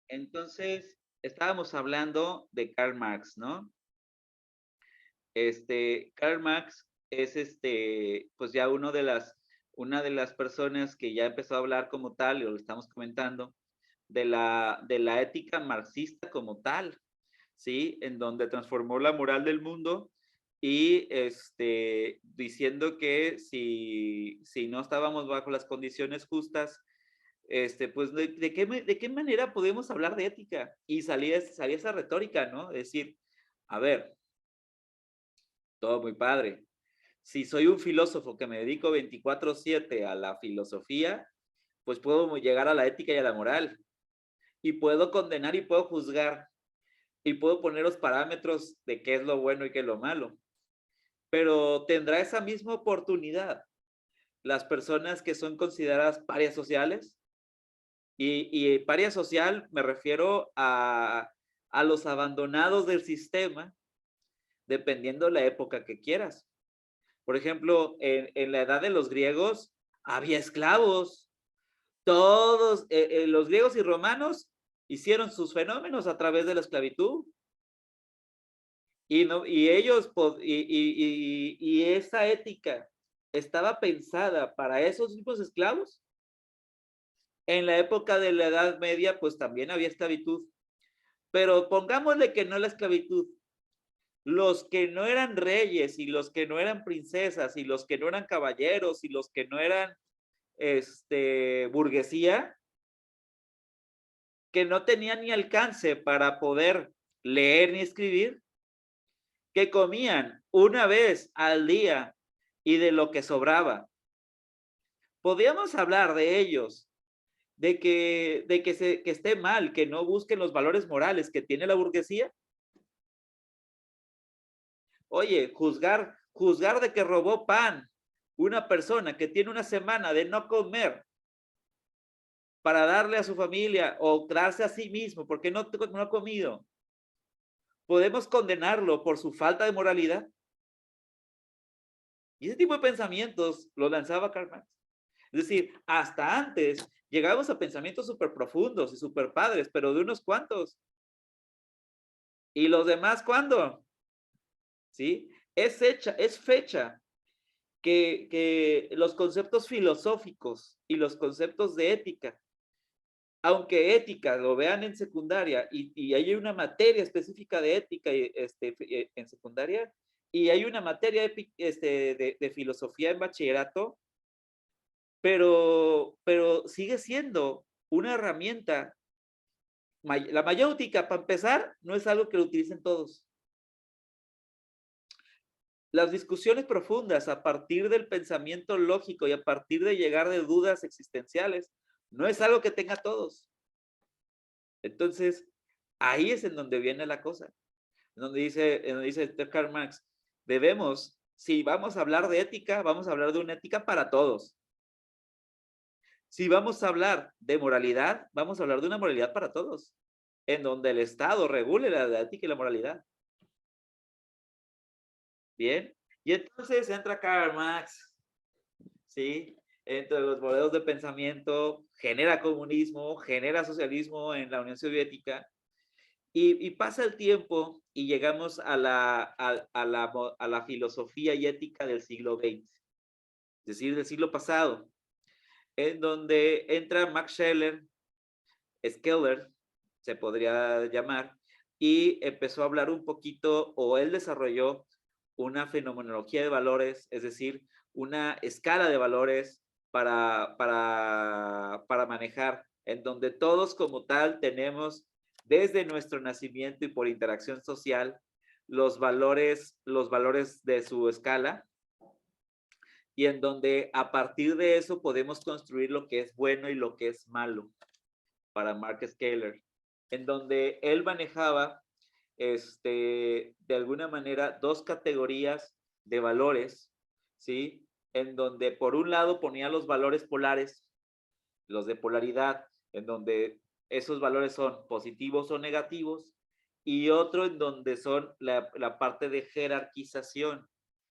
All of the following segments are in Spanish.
Entonces, estábamos hablando de Karl Marx, ¿no? Karl Marx es pues ya una de las personas que ya empezó a hablar como tal, y lo estamos comentando, de la ética marxista como tal, ¿sí? En donde transformó la moral del mundo y diciendo que si no estábamos bajo las condiciones justas, pues de qué manera podemos hablar de ética. Y salía esa retórica, ¿no? Decir, a ver, todo muy padre. Si soy un filósofo que me dedico 24/7 a la filosofía, pues puedo llegar a la ética y a la moral. Y puedo condenar y puedo juzgar. Y puedo poner los parámetros de qué es lo bueno y qué es lo malo. Pero tendrá esa misma oportunidad las personas que son consideradas parias sociales. Y paria social me refiero a los abandonados del sistema, dependiendo de la época que quieras. Por ejemplo, en la edad de los griegos había esclavos. Todos, los griegos y romanos hicieron sus fenómenos a través de la esclavitud. Y, no, y ellos, y esa ética estaba pensada para esos mismos esclavos. En la época de la Edad Media, pues también había esclavitud. Pero pongámosle que no la esclavitud. Los que no eran reyes y los que no eran princesas y los que no eran caballeros y los que no eran burguesía, que no tenían ni alcance para poder leer ni escribir, que comían una vez al día y de lo que sobraba. Podríamos hablar de ellos, que esté mal, que no busquen los valores morales que tiene la burguesía. Oye, juzgar de que robó pan una persona que tiene una semana de no comer para darle a su familia o darse a sí mismo porque no ha comido. ¿Podemos condenarlo por su falta de moralidad? Y ese tipo de pensamientos lo lanzaba Karl Marx. Es decir, hasta antes llegábamos a pensamientos súper profundos y súper padres, pero de unos cuantos. ¿Y los demás cuándo? ¿Sí? Es fecha que los conceptos filosóficos y los conceptos de ética, aunque ética lo vean en secundaria y hay una materia específica de ética en secundaria y hay una materia de filosofía en bachillerato, pero sigue siendo una herramienta. La mayéutica, para empezar, no es algo que lo utilicen todos. Las discusiones profundas a partir del pensamiento lógico y a partir de llegar de dudas existenciales, no es algo que tenga todos. Entonces, ahí es en donde viene la cosa. En donde dice Karl Marx, debemos, si vamos a hablar de ética, vamos a hablar de una ética para todos. Si vamos a hablar de moralidad, vamos a hablar de una moralidad para todos, en donde el Estado regule la ética y la moralidad. Bien, y entonces entra Karl Marx, ¿sí? Entre los modelos de pensamiento, genera comunismo, genera socialismo en la Unión Soviética, y pasa el tiempo y llegamos a la filosofía y ética del siglo XX, es decir, del siglo pasado, en donde entra Max Scheler, se podría llamar, y empezó a hablar un poquito, o él desarrolló una fenomenología de valores, es decir, una escala de valores para manejar, en donde todos como tal tenemos desde nuestro nacimiento y por interacción social los valores de su escala, y en donde a partir de eso podemos construir lo que es bueno y lo que es malo para Mark Scheler, en donde él manejaba de alguna manera dos categorías de valores, ¿sí? En donde por un lado ponía los valores polares, los de polaridad, en donde esos valores son positivos o negativos, y otro en donde son la parte de jerarquización,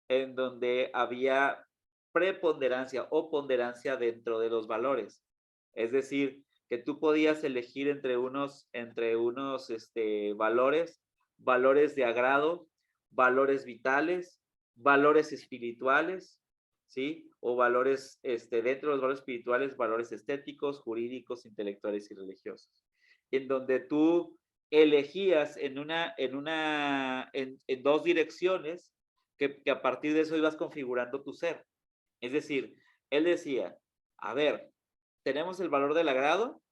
en donde había preponderancia o ponderancia dentro de los valores. Es decir, que tú podías elegir entre unos valores, valores de agrado, valores vitales, valores espirituales, ¿sí? O valores, dentro de los valores espirituales, valores estéticos, jurídicos, intelectuales y religiosos. En donde tú elegías en dos direcciones que a partir de eso ibas configurando tu ser. Es decir, él decía, a ver, tenemos el valor del agrado,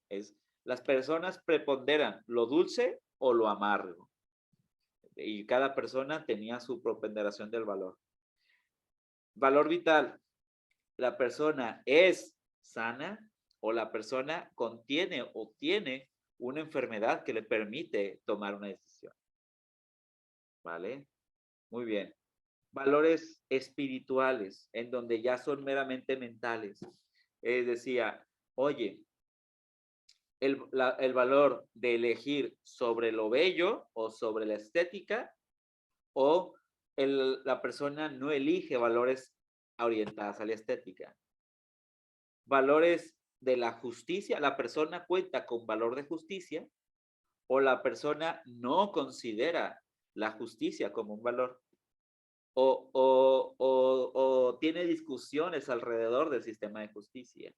es las personas preponderan lo dulce o lo amargo. Y cada persona tenía su preponderación del valor. Valor vital, la persona es sana o la persona contiene o tiene una enfermedad que le permite tomar una decisión. ¿Vale? Muy bien. Valores espirituales, en donde ya son meramente mentales. Decía, oye, el valor de elegir sobre lo bello o sobre la estética, o la persona no elige valores orientados a la estética. Valores de la justicia, la persona cuenta con valor de justicia o la persona no considera la justicia como un valor o tiene discusiones alrededor del sistema de justicia.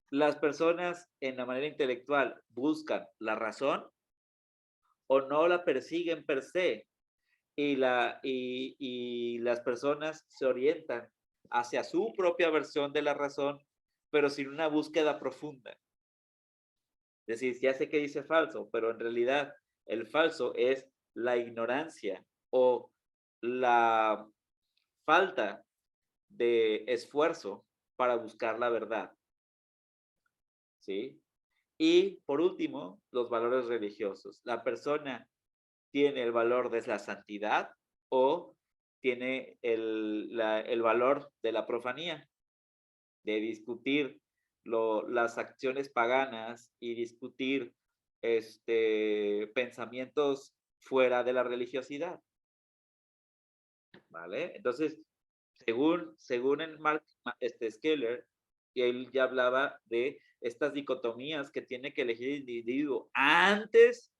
Las personas en la manera intelectual buscan la razón o no la persiguen per se y las personas se orientan hacia su propia versión de la razón, pero sin una búsqueda profunda. Es decir, ya sé que dice falso, pero en realidad el falso es la ignorancia o la falta de esfuerzo para buscar la verdad. ¿Sí? Y por último, los valores religiosos. La persona tiene el valor de la santidad o tiene el valor de la profanía, de discutir las acciones paganas y discutir pensamientos fuera de la religiosidad. ¿Vale? Entonces, según el Mark Skeller, él ya hablaba de estas dicotomías que tiene que elegir el individuo antes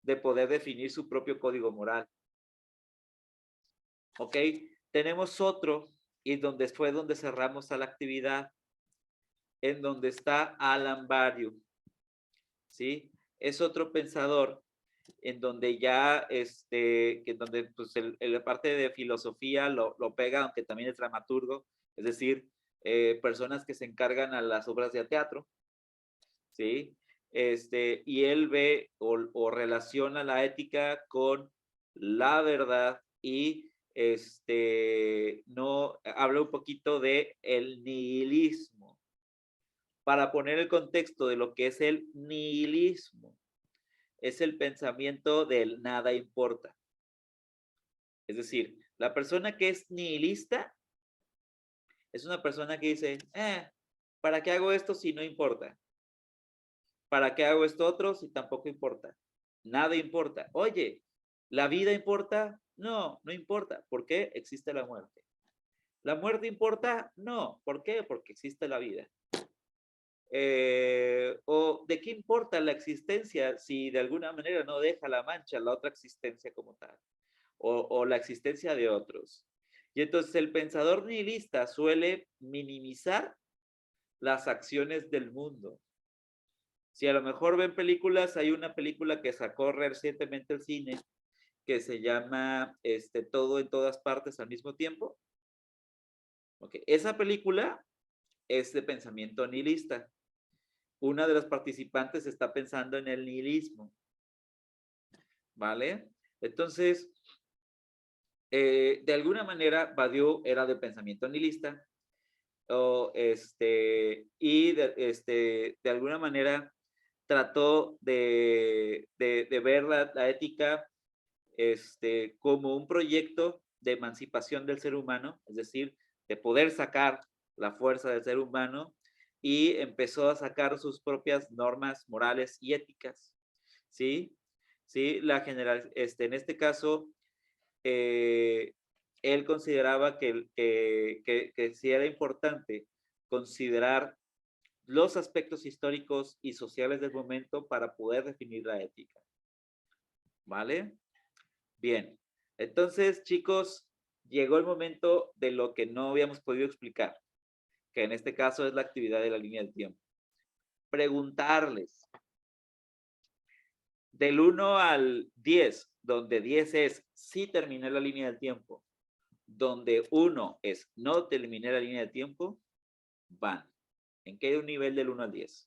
de poder definir su propio código moral. ¿Ok? Tenemos otro, y donde fue donde cerramos a la actividad, en donde está Alan Bariou. ¿Sí? Es otro pensador en donde ya, que donde pues la parte de filosofía lo pega, aunque también es dramaturgo, es decir, personas que se encargan a las obras de teatro, ¿sí? Y él ve o relaciona la ética con la verdad y no habla un poquito de el nihilismo. Para poner el contexto de lo que es el nihilismo, es el pensamiento del nada importa. Es decir, la persona que es nihilista es una persona que dice, ¿para qué hago esto si no importa? ¿Para qué hago esto otro si tampoco importa? Nada importa. Oye, ¿la vida importa? No, no importa. ¿Por qué? Existe la muerte. ¿La muerte importa? No. ¿Por qué? Porque existe la vida. ¿O de qué importa la existencia si de alguna manera no deja la mancha la otra existencia como tal? O la existencia de otros. Y entonces el pensador nihilista suele minimizar las acciones del mundo. Si a lo mejor ven películas, hay una película que sacó recientemente el cine que se llama Todo en todas partes al mismo tiempo. Okay. Esa película es de pensamiento nihilista. Una de las participantes está pensando en el nihilismo. ¿Vale? Entonces, de alguna manera, Badiou era de pensamiento nihilista. Y de alguna manera trató de ver la ética como un proyecto de emancipación del ser humano, es decir, de poder sacar la fuerza del ser humano, y empezó a sacar sus propias normas morales y éticas. ¿Sí? ¿Sí? En este caso, él consideraba que sí era importante considerar los aspectos históricos y sociales del momento para poder definir la ética. ¿Vale? Bien. Entonces, chicos, llegó el momento de lo que no habíamos podido explicar, que en este caso es la actividad de la línea del tiempo. Preguntarles del 1 al 10, donde 10 es sí terminé la línea del tiempo, donde 1 es no terminé la línea del tiempo, van. ¿En qué nivel del 1 al 10?